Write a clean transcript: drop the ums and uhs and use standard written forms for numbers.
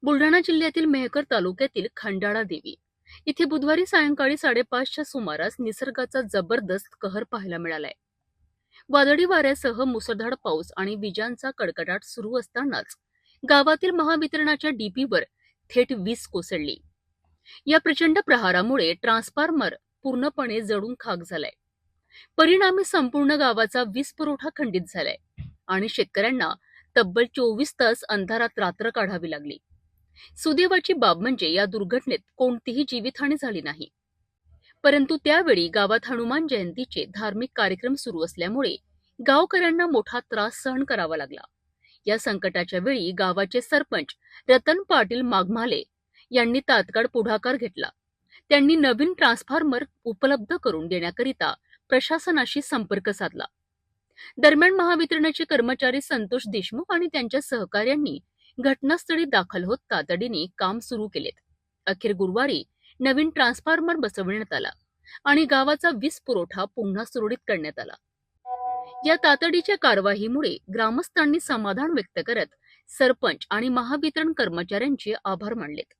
बुलढाणा जिल्ह्यातील मेहकर तालुक्यातील खंडाळा देवी इथे बुधवारी सायंकाळी 5:30च्या सुमारास निसर्गाचा जबरदस्त कहर पाहायला मिळालाय. वादळी वाऱ्यासह मुसळधार पाऊस आणि विजांचा कडकडाट सुरू असतानाच गावातील महावितरणाच्या डीपीवर थेट वीज कोसळली. या प्रचंड प्रहारामुळे ट्रान्सफॉर्मर पूर्णपणे जळून खाक झालाय. परिणामी संपूर्ण गावाचा वीज पुरवठा खंडित झालाय आणि शेतकऱ्यांना तब्बल 24 तास अंधारात रात्र काढावी लागली. सुदैवाची बाब म्हणजे या दुर्घटनेत कोणतीही जीवितहानी झाली नाही. परंतु त्यावेळी गावात हनुमान जयंतीचे धार्मिक कार्यक्रम सुरू असल्यामुळे गावकऱ्यांना मोठा त्रास सहन करावा लागला. या संकटाच्या वेळी गावाचे सरपंच रतन पाटील माघमाले यांनी तात्काळ पुढाकार घेतला. त्यांनी नवीन ट्रान्सफॉर्मर उपलब्ध करून देण्याकरिता प्रशासनाशी संपर्क साधला. दरम्यान महावितरणाचे कर्मचारी संतोष देशमुख आणि त्यांच्या सहकाऱ्यांनी घटनास्थळी दाखल होत तातडीने काम सुरू केलेत. अखेर गुरुवारी नवीन ट्रान्सफॉर्मर बसवण्यात आला आणि गावाचा वीज पुरवठा पुन्हा सुरळीत करण्यात आला. या तातडीच्या कारवाईमुळे ग्रामस्थांनी समाधान व्यक्त करत सरपंच आणि महावितरण कर्मचाऱ्यांचे आभार मानलेत.